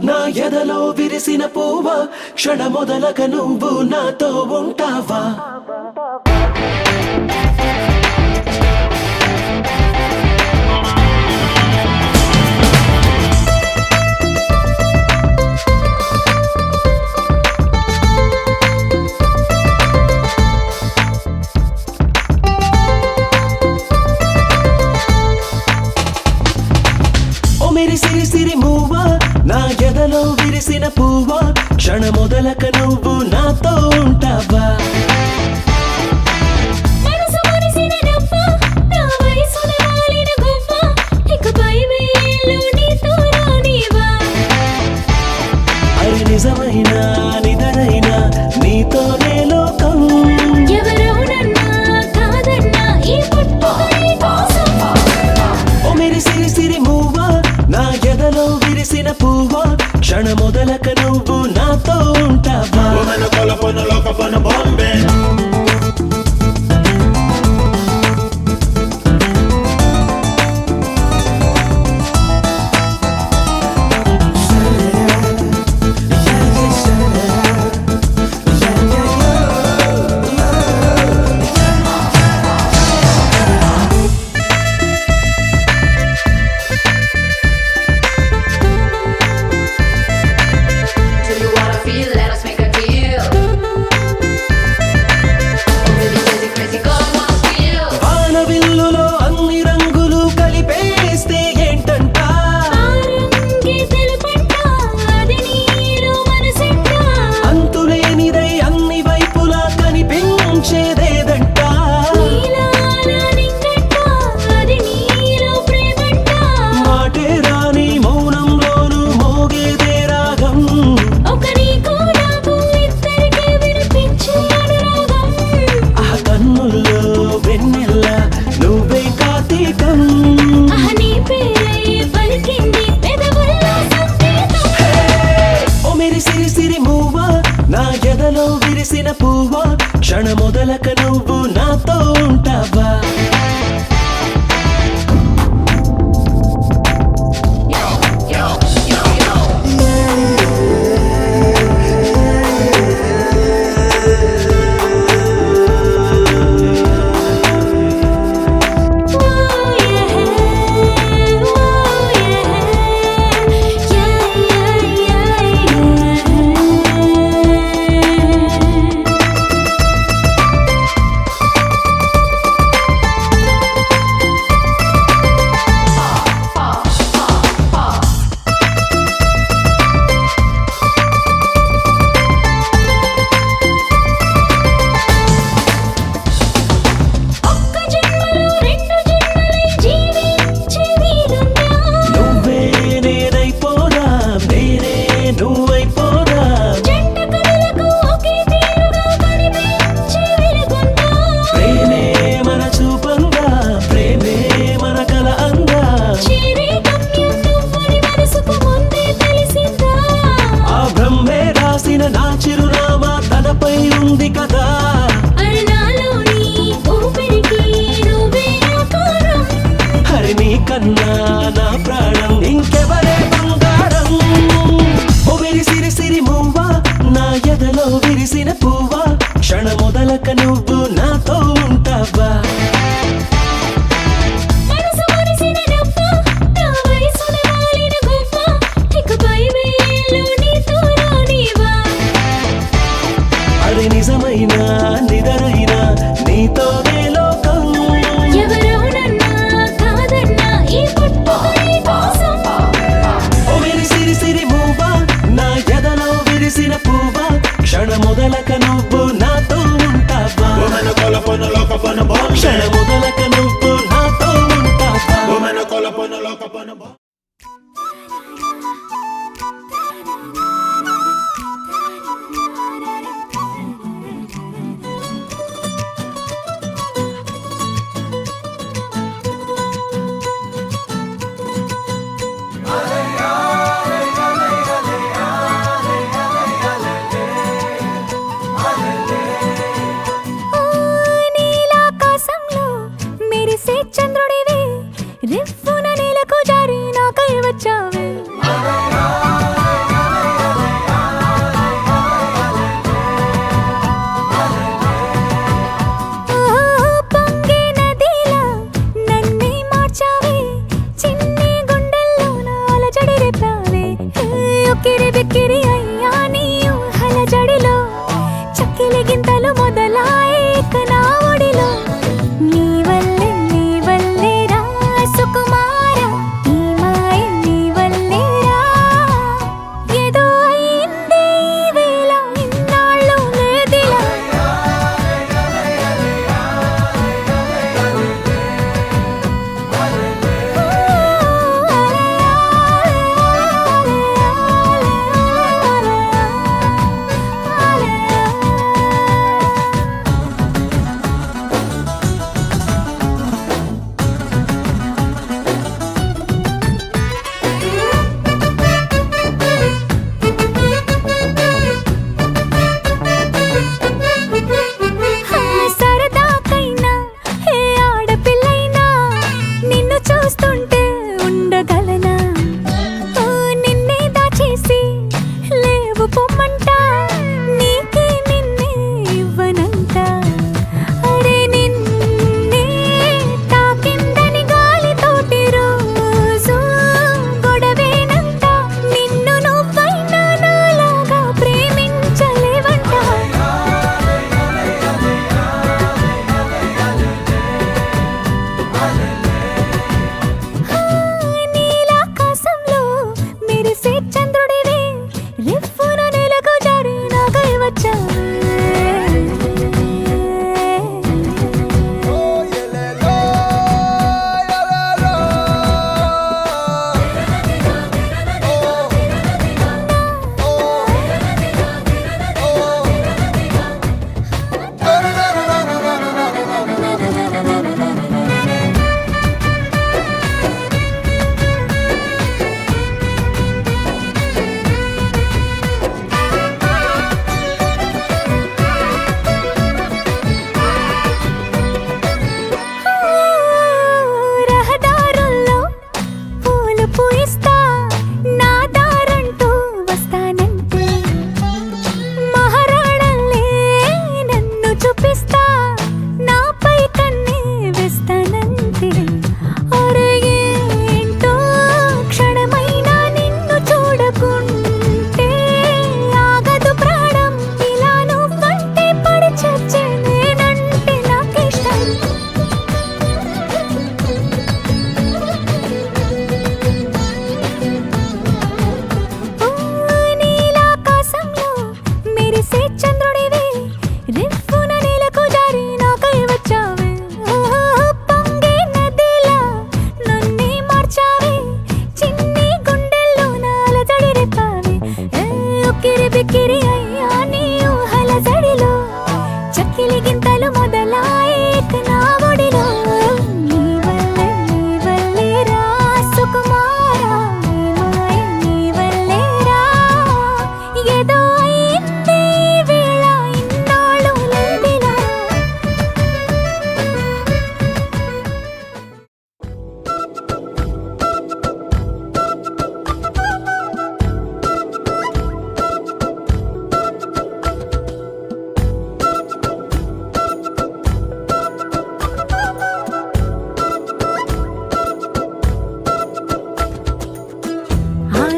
నా ఎదలో విరిసిన పూవ క్షణ మొదలక నువ్వు నాతో ఉంటావా సిరి సిరి మూవా నా ఎదలో విరిసిన పువ్వా క్షణ మొదలక నువ్వు నాతో ఉంటావా అరే నిజమైన నిదరైన నీతోనే లోకం విరిసిన పువ్వా క్షణ మొదలక నువ్వు నాతో ఉంటావా విరిసిన పువ్వా క్షణ మొదలక నువ్వు నాతో ఉంటావా కన్నా నా ప్రాణం ఇంకెవరే బంగారం. ఓ విరిసిరి సిరి మువ్వా, నా ఎదలో విరిసిన పువ్వా, క్షణ మొదలక నువ్వు నాతో ఉంటావా. అది నిజమైన నిదరైనా నీతోనే లోకం. ఓ విరిసిరి సిరి మువ్వా, నా ఎదలో విరిసిన పువ్వా, క్షణ మొదలక నువ్వు నాతో ఉంటావా. క్షణ మొదలక నువ్వు నాతో ఉంటావా. చంద్రుడివే రిఫ్ఫున నేలకు జారి నాకై వచ్చావే. పొంగే నదిలా నన్నే మార్చావే, చిన్ని గుండెల్లో నా అలజడి రేపావే. ఉక్కిరి బిక్కిరి అయ్యా నీ ఊహల జడిలో, చక్కిలి గింతలు మొదలాయే నా ఒడిలో. నీ వల్లే రా సుకుమార్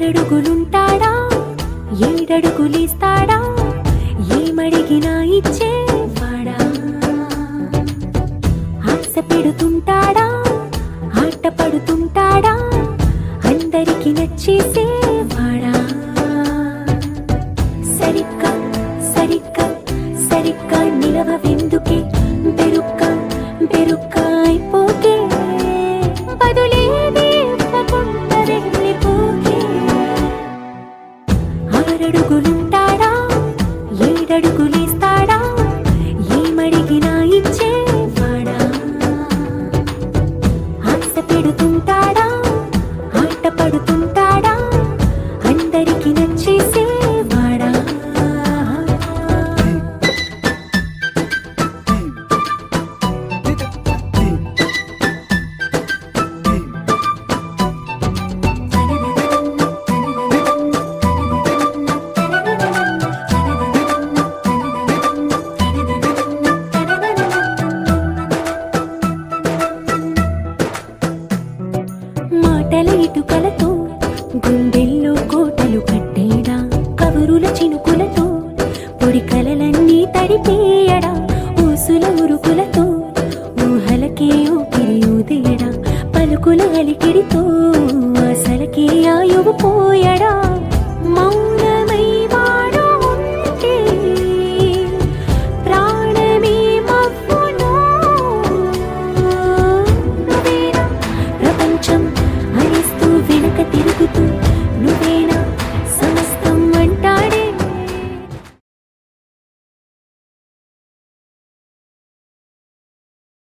ఆరడుగులుంటాడా ఏడడుగులిస్తాడా ఏమడిగినా ఇచ్చేవాడా ఆశ పెడుతుంటాడా ఆట పడుతుంటాడా అందరికి నచ్చేసేవాడా సరిగ్గా సరిగ్గా సరిగ్గా నిలవెందుకే బెరుక్క బెరుక్క అయిపోకే బదులేది ఇవ్వకుండా వెళ్ళిపోకే ఆరడుగులుంటాడా ఏడడుగులేస్తాడా ఏమడిగినా ఇచ్చేవాడా ఆశ పెడుతుంటాడా ఆట పడుతుంటాడా అందరికి నచ్చేసేవాడా మాటల ఇటుకలతో గుండెల్లో కోటలు కట్టేడా కబురుల చినుకులతో పొడి కలలన్నీ తడిపేయడా ఊసుల ఉరుకులతో ఊహలకే ఊపిరి ఊదేయడా పలుకుల అలికిడితో ఆశలకే ఆయువు పోయడా